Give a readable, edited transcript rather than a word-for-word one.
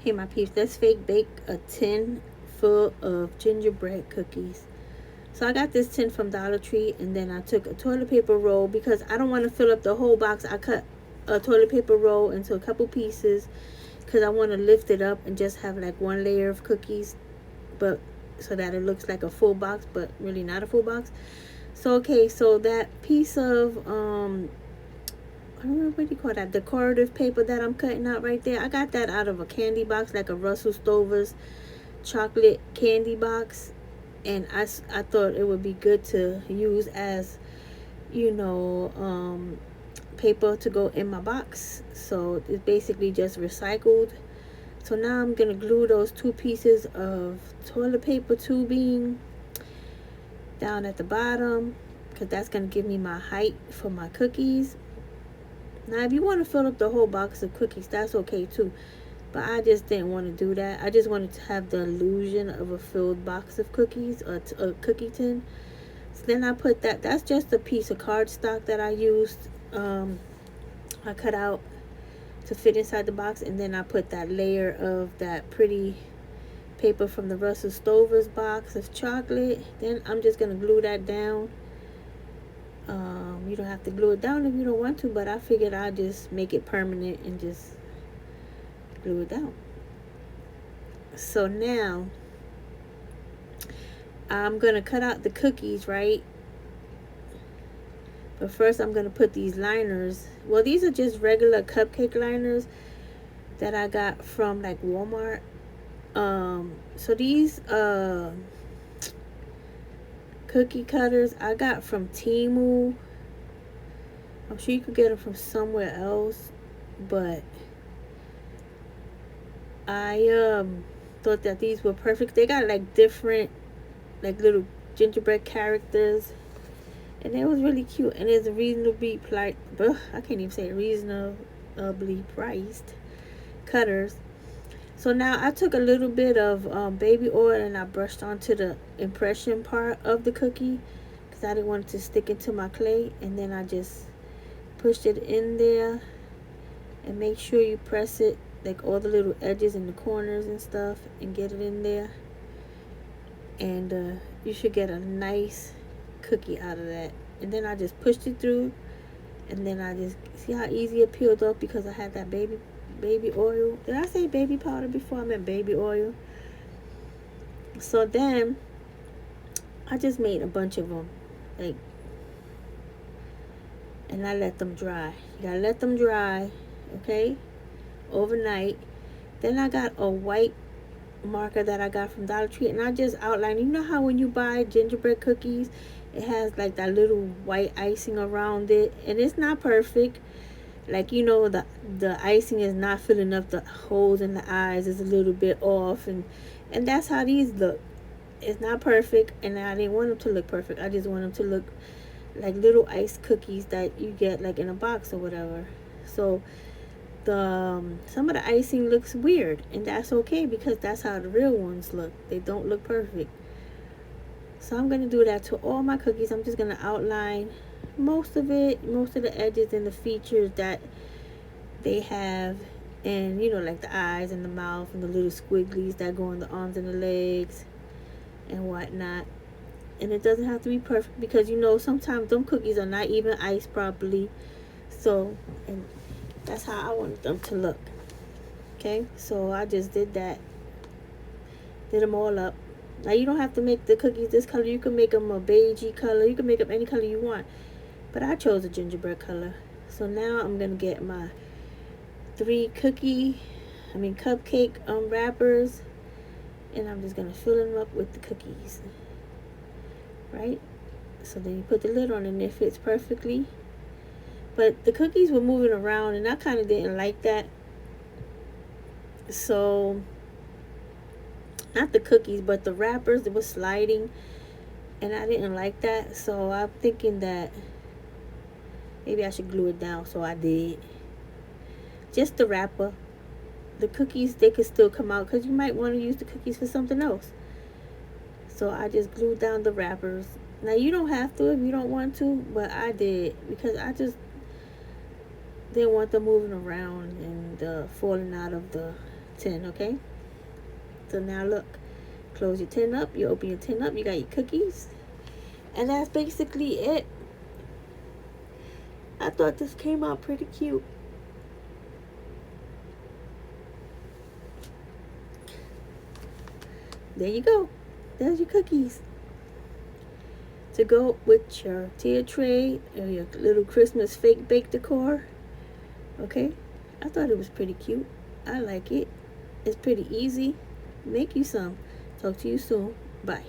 Hey my peeps, let's fake bake a tin full of gingerbread cookies. So I got this tin from Dollar Tree, and then I took a toilet paper roll because I don't want to fill up the whole box. I cut a toilet paper roll into a couple pieces because I want to lift it up and just have like one layer of cookies, but so that it looks like a full box, but really not a full box. So okay, so that piece of I don't know what do you call that, decorative paper that I'm cutting out right there. I got that out of a candy box, like a Russell Stover's chocolate candy box, and I thought it would be good to use as, you know, paper to go in my box. So it's basically just recycled. So now I'm gonna glue those two pieces of toilet paper tubing down at the bottom, because that's gonna give me my height for my cookies. Now if you want to fill up the whole box of cookies, that's okay too, but I just didn't want to do that. I just wanted to have the illusion of a filled box of cookies, or a cookie tin. So then I put that's just a piece of cardstock that I used. I cut out to fit inside the box, and then I put that layer of that pretty paper from the Russell Stover's box of chocolate. Then I'm just going to glue that down. You don't have to glue it down if you don't want to, but I figured I'd just make it permanent and just glue it down. So now I'm going to cut out the cookies, right? But first I'm going to put these liners. Well, these are just regular cupcake liners that I got from like Walmart. So these cookie cutters I got from Temu. I'm sure you could get them from somewhere else, but I thought that these were perfect. They got like different, like little gingerbread characters, and it was really cute. And it's reasonably I can't even say reasonably priced cutters. So now I took a little bit of baby oil and I brushed onto the impression part of the cookie because I didn't want it to stick into my clay. And then I just pushed it in there, and make sure you press it like all the little edges and the corners and stuff, and get it in there. And you should get a nice cookie out of that. And then I just pushed it through, and then I just see how easy it peeled off because I had that baby oil. Did I say baby powder before? I meant baby oil. So then I just made a bunch of them, like, and I let them dry. You gotta let them dry, okay, overnight. Then I got a white marker that I got from Dollar Tree, and I just outlined. You know how when you buy gingerbread cookies, it has like that little white icing around it, and it's not perfect. Like, you know, the icing is not filling up the holes in the eyes. It's a little bit off, and that's how these look. It's not perfect, and I didn't want them to look perfect. I just want them to look like little ice cookies that you get like in a box or whatever. So the some of the icing looks weird, and that's okay because that's how the real ones look. They don't look perfect. So I'm going to do that to all my cookies. I'm just going to outline most of it, most of the edges and the features that they have, and you know, like the eyes and the mouth and the little squigglies that go on the arms and the legs and whatnot. And it doesn't have to be perfect because, you know, sometimes them cookies are not even iced properly. So, and that's how I want them to look. Okay, so I just did that, did them all up. Now you don't have to make the cookies this color. You can make them a beigey color. You can make them any color you want, but I chose a gingerbread color. So now I'm gonna get my 3 cupcake wrappers, and I'm just gonna fill them up with the cookies, right? So then you put the lid on, and it fits perfectly. But the cookies were moving around, and I kind of didn't like that. So, not the cookies, but the wrappers, it was sliding, and I didn't like that. So I'm thinking that maybe I should glue it down. So I did. Just the wrapper. The cookies, they could still come out because you might want to use the cookies for something else. So I just glued down the wrappers. Now you don't have to if you don't want to, but I did because I just didn't want them moving around and falling out of the tin, okay? So now look, close your tin up, you open your tin up, you got your cookies, and that's basically it. I thought this came out pretty cute. There you go. There's your cookies to go with your tea tray or your little Christmas fake bake decor. Okay, I thought it was pretty cute. I like it. It's pretty easy. Make you some. Talk to you soon. Bye.